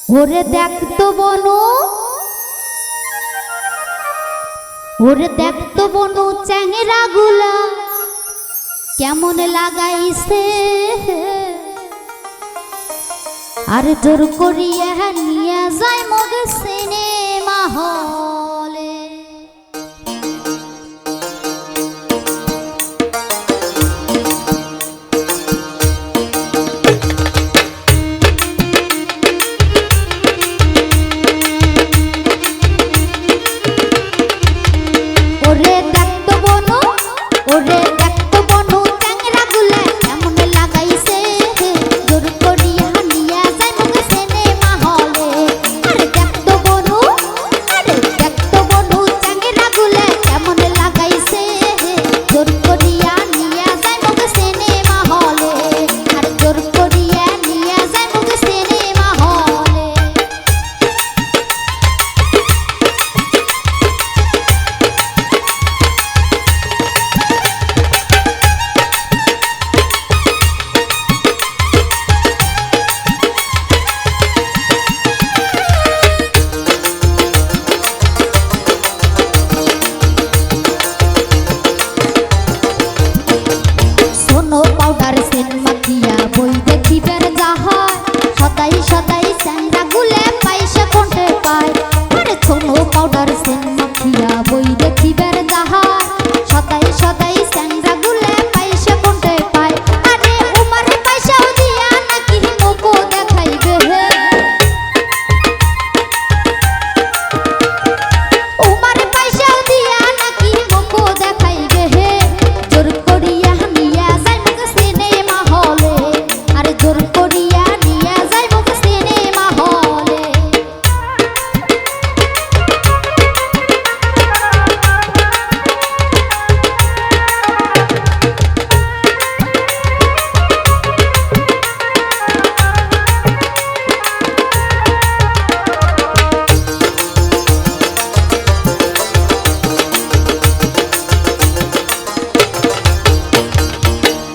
ওরে দেখতো বনু, ওরে দেখতো বনু চ্যাংরা গুলা কেমন লাগাইছে, আর জোর করিয়া নিয়ে যায় মগ সিনেমা হলে। ওরে দেখতো বনু, ওরে দেখতো বনু চ্যাংরা গুলা কেমন লাগাইছে, জোর করিয়া নিয়ে যায় মগ সিনেমা হলে। আরে দেখতো বনু, আরে দেখতো বনু চ্যাংরা গুলা কেমন লাগাইছে, জোর করিয়া নিয়ে যায় মগ সিনেমা হলে। আর জোর করিয়া নিয়ে যায় মগ সিনেমা হলে। সোনো পাউডার সেন মাখিয়া বই দেখিবার যাহার, সদাই সদাই চ্যাংরা গুলে পয়সা কোনটে পায়। আরে সোনো পাউডার সেন মাখিয়া বই দেখিবার যাহার, সদাই সদাই চ্যাংরা গুলে পয়সা কোনটে পায়। আরে উমারে পয়সাও দিয়া নাকি মোকো দেখাইবে হে, উমারে পয়সাও দিয়া নাকি মোকো দেখাইবে হে। জোর করিয়া নিয়া যায় মগ সিনেমা হলে, আরে জোর করিয়া নিয়া যায় মগ সিনেমা হলে।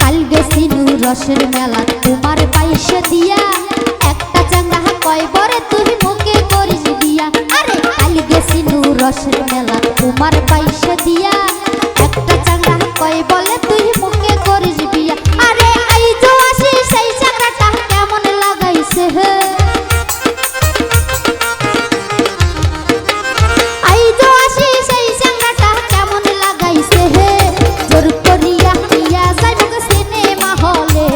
কাল গেছিনু রসের মেলা তোমার পয়সা দিয়া, একটা চাঙ্গা কয় বরে তুই মুখে করিস দিয়া। আরে কাল গেছিনু রসের মেলা তোমার পয়সা দিয়া, একটা চাঙ্গা কয় বলে তুই মুখে করিস বিয়া। আরে আইজো আসি সেই চাঙ্গাটা কেমন লাগাইছে হে, আইজো আসি সেই চাঙ্গাটা কেমন লাগাইছে হে। জোর করিয়া নিয়া যায় মগ সিনেমা হলে,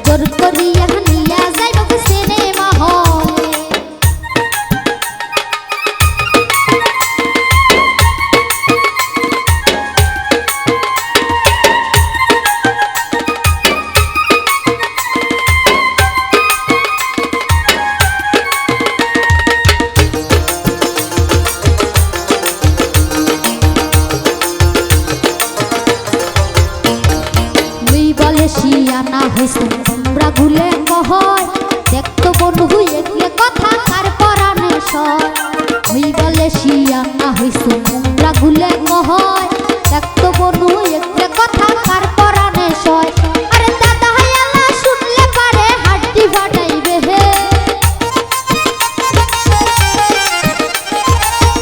জোর করিয়া নিয়া যায় মগ সিনেমা হলে। মুই বলে শিয়ানা হইছে তোমরা ভুলে কহয়, দেখতো বনু একলে কথা কার পরাণে সয়। মুই বলে শিয়ানা হইছে তোমরা ভুলে কহয়, দেখতো বনু একলে কথা কার পরাণে সয়। আরে দাদা হায়ালা শুনলে পারে হাড্ডি ফাটাইবে হে,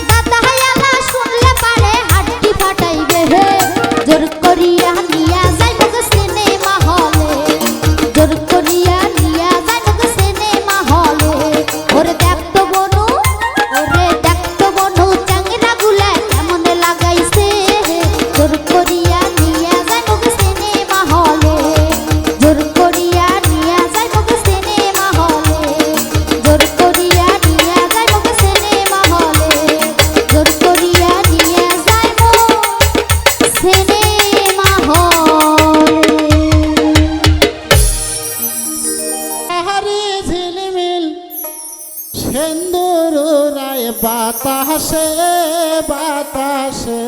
দাদা হায়ালা শুনলে পারে হাড্ডি ফাটাইবে হে। জোর করিয়া নিয়া যায় মগ সিনেমা হলে, জোর করিয়া নিয়া যায় মগ সিনেমা হলে। ওরে দেখতো বনু, ওরে দেখতো বনু চ্যাংরা গুলা কেমন লাগাইছে, জোর করিয়া নিয়া যায় মগ সিনেমা হলে, জোর করিয়া নিয়া যায় মগ সিনেমা হলে, জোর করিয়া নিয়া যায় মগ সিনেমা হলে, জোর করিয়া নিয়া যায় মগ সিনেমা হলে। আহারে ঝিলমিল সেন্দুর রায় বাতাসে বাতাসে,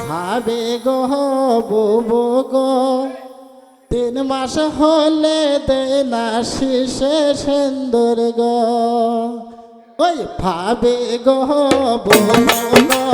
ভাবে গো বুবু গো 3 মাস হলে দেনা শিশে সেন্দুর গো। ওই ভাবে গো বুবু গো